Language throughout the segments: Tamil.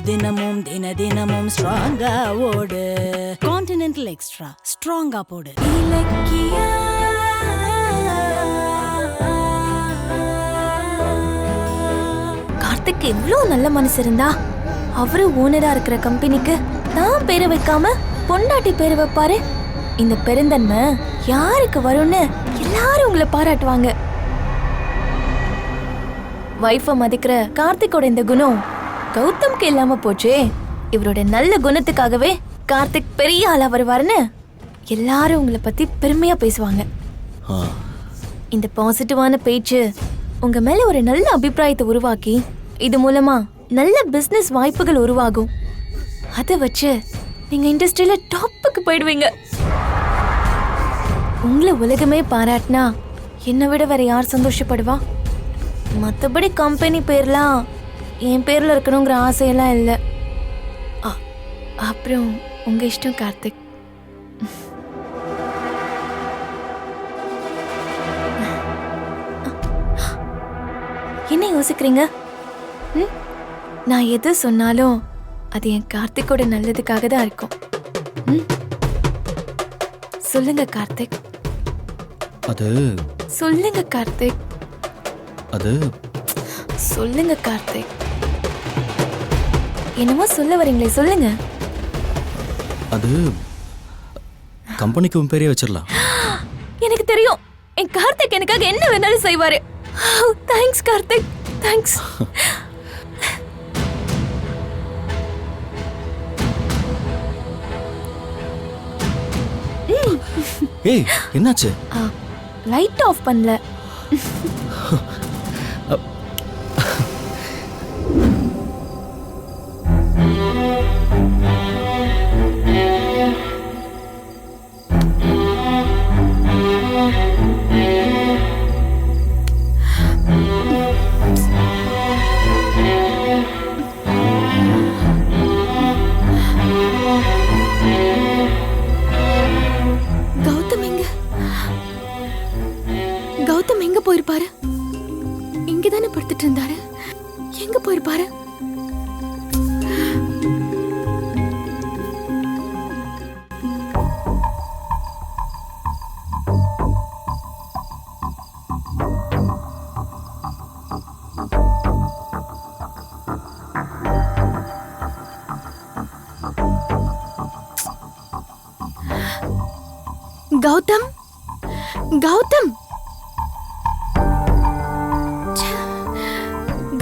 தினமும் தினமும் ஸ்ட்ராங்கா ஓடு. கான்டினென்டல் எக்ஸ்ட்ரா ஸ்ட்ராங்கா போடு. இலக்கியா கார்த்திக் எவ்வளவு நல்ல மனசு இருந்தா அவரு ஓனரா இருக்கிற கம்பெனிக்கு தான் பேரை வைக்காம பொண்டாட்டி பேரை வைப்பாரு. இந்த பெருந்தன்மை யாருக்கு வரும்னு எல்லாரும் உங்களை பாராட்டுவாங்க. வைஃப மதிக்கிற கார்த்திக்கோட இந்த குணம் கௌதம்க்கு இல்லாம போச்சே. இவரோட நல்ல குணத்துக்காகவே கார்த்திக் பெரிய ஆளா வருவாருன்னு எல்லாரும் உங்களை பத்தி பெருமையா பேசுவாங்க. இந்த பாசிட்டிவான பேச்சு உங்க மேல ஒரு நல்ல அபிப்பிராயத்தை உருவாக்கி இது மூலமா நல்ல பிசினஸ் வாய்ப்புகள் உருவாகும். அதை வச்சு நீங்க இண்டஸ்ட்ரியில டாப்புக்கு போயிடுவீங்க. உங்களை உலகமே பாராட்டினா என்னை விட வேற யார் சந்தோஷப்படுவா? மற்றபடி கம்பெனி பேர்லாம் என் பேர்ல இருக்கணுங்கிற ஆசையெல்லாம் இல்லை. அப்புறம் உங்க இஷ்டம் கார்த்திக். என்ன யோசிக்கிறீங்க? நான் எது சொன்னாலும் அது என் கார்த்திக்கோட நல்லதுக்காக தான் இருக்கும். சொல்லுங்க கார்த்திக். அது சொல்லுங்க கார்த்திக். அது சொல்லுங்க கார்த்திக். என்னமோ சொல்ல வரீங்களே, சொல்லுங்க. அது கம்பெனிக்கு உன் பேரே வச்சிடலாம். எனக்கு தெரியும், என் கார்த்திக் எனக்காக என்ன வேணாலும் செய்வாரு. Thanks Karthik, thanks. ஏய், என்னாச்சு? லைட் ஆஃப் பண்ணல. கௌதம் எங்க போயிருப்பாரு? இங்கதானே படுத்துட்டு இருந்தாரு. எங்க போயிருப்பாரு? கௌதம், கௌதம்,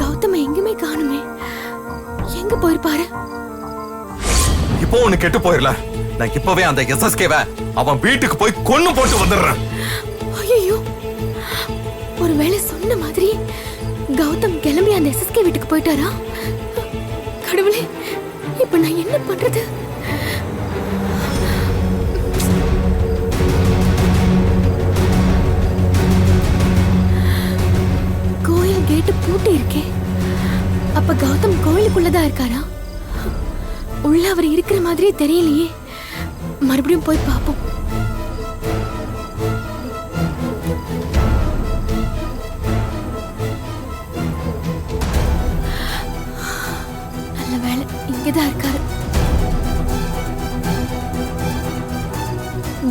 கௌதம் எங்குமே காணுமே. எங்க போயிருப்பாரு? இப்போ ஒண்ணு கெட்டு போயிரல. நான் இப்பவே அந்த எஸ்எஸ்கேவை அவன் வீட்டுக்கு போய் கொன்னு போட்டு வந்துடுறேன். ஐயோ, ஒருவேளை சொன்ன மாதிரி கௌதம் கிளம்பி அந்த எஸ்எஸ்கே வீட்டுக்கு போயிட்டாரா? கடவுளே, இப்ப நான் என்ன பண்றது? கோயில் கேட்டு பூட்டி இருக்கே. அப்ப கௌதம் கோயிலுக்குள்ளதான் இருக்காரா? உள்ள அவர் இருக்கிற மாதிரியே தெரியலையே. மறுபடியும் போய் பாப்போம். நல்ல வேளை இங்கதான் இருக்காரு.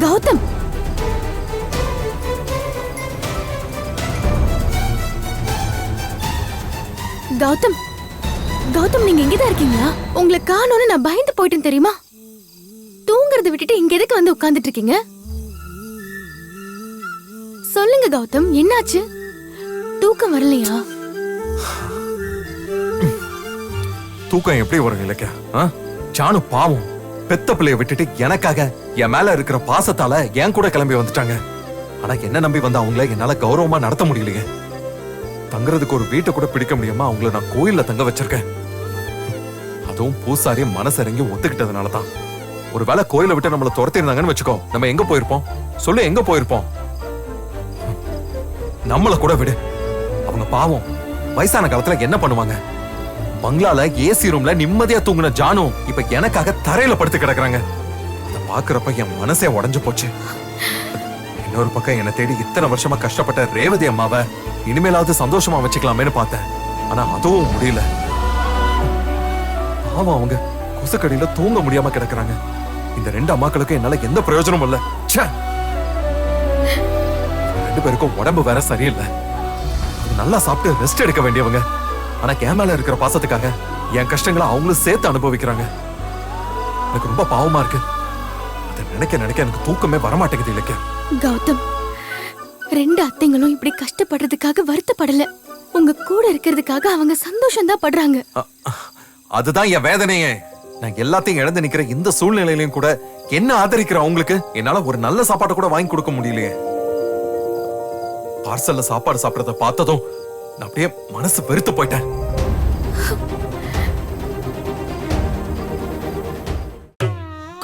கௌதம், கௌதம், கௌதம், நீங்க இங்கதான் இருக்கீங்களா? உங்களை காணோன்னு நான் பயந்து போயிட்டேன் தெரியுமா? தூங்குறத விட்டுட்டு இங்க எதுக்கு வந்து உட்கார்ந்துட்டு இருக்கீங்க? சொல்லுங்க கௌதம், என்னாச்சு? தூக்கம் வரலையா? தூக்கம் எப்படி வரும் இலக்கியா? ஜானு பாவம் பெத்த பிள்ளைய விட்டுட்டு எனக்காக என் மேல இருக்கிற பாசத்தால என் கூட கிளம்பி வந்துட்டாங்க. ஆனா என்ன நம்பி வந்த அவங்கள என்னால கௌரவமா நடத்த முடியலையே. தங்குறதுக்கு ஒரு வீட்டை கூட பிடிக்க முடியாம அவங்கள நான் கோயில்ல தங்க வச்சிருக்கேன். அதுவும் பூசாரி மனசரங்கி ஒத்துக்கிட்டதுனாலதான். ஒருவேளை கோயிலை விட்டு நம்மள துரத்தி இருந்தாங்கன்னு வச்சுக்கோ, நம்ம எங்க போயிருப்போம்? சொல்லு, எங்க போயிருப்போம்? நம்மள கூட விடு. அவங்க பாவம் வயசான காலத்துல என்ன பண்ணுவாங்க? பங்களால ஏசி ரூம்ல நிம்மதியா தூங்குன ஜானு இப்ப எனக்காக தரையில படுத்து கிடக்குறாங்க. அத பாக்குறப்ப என் மனசே உடைஞ்சு போச்சு. இன்னொரு பக்கம் என்ன தேடி இத்தனை வருஷமா கஷ்டப்பட்ட ரேவதி அம்மாவை இனிமேலாவது சந்தோஷமா வச்சுக்கலாமேன்னு பார்த்தேன். ஆனா அதுவும் முடியல. பாவம் அவங்க கொசுக்கடியில தூங்க முடியாம கிடக்குறாங்க. இந்த 2 அம்மாக்களுக்கும் என்னால எந்த பிரயோஜனமும் இல்ல. ச்சே! 2 பேருக்கும் உடம்பு வேற சரியில்லை. அது நல்லா சாப்பிட்டு ரெஸ்ட் எடுக்க வேண்டியவங்க. ஆனா என் மேல இருக்கிற பாசத்துக்காக என் கஷ்டங்களை அவங்களும் சேர்த்து அனுபவிக்கிறாங்க. எனக்கு ரொம்ப பாவமா இருக்கு. அதை நினைக்க நினைக்க எனக்கு தூக்கமே வரமாட்டேங்குது இலக்கியா. கௌதம், 2 அத்தைங்களும் இப்படி கஷ்டப்படுறதுக்காக வருத்தப்படல. உங்க கூட இருக்கிறதுக்காக அவங்க சந்தோஷம் தான் படுறாங்க. அதுதான் என் வேதனையே. நான் எல்லாத்தையும் இழந்து நிக்கிற இந்த சூழ்நிலையிலையும் கூட என்ன ஆதரிக்கிற அவங்களுக்கு என்னால ஒரு நல்ல சாப்பாட்டை கூட வாங்கி கொடுக்க முடியலையே. பார்சல்ல சாப்பாடு சாப்பிடறத பார்த்ததும் நான் அப்படியே மனசு வெறுத்து போயிட்டேன்.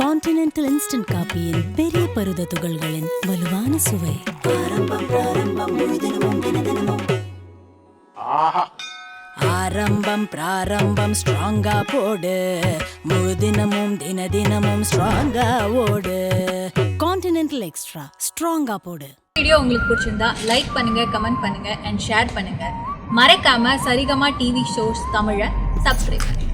கான்டினென்டல் இன்ஸ்டன்ட் காபியின் பெரிய பருத துகள்களின் வலுவான சுவை. ஆரம்பம் பிராரம்பம் ஸ்ட்ராங்கா போடு, முழு தினமும் தினமும் ஸ்ட்ராங்கா ஓடு. கான்டினென்டல் எக்ஸ்ட்ரா ஸ்ட்ராங்கா போடு. வீடியோ உங்களுக்கு பிடிச்சிருந்தா லைக் பண்ணுங்க, கமெண்ட் பண்ணுங்க அண்ட் ஷேர் பண்ணுங்க. மறக்காம சரிகமா டிவி ஷோஸ் தமிழை சப்ஸ்கிரைப் பண்ணுங்க.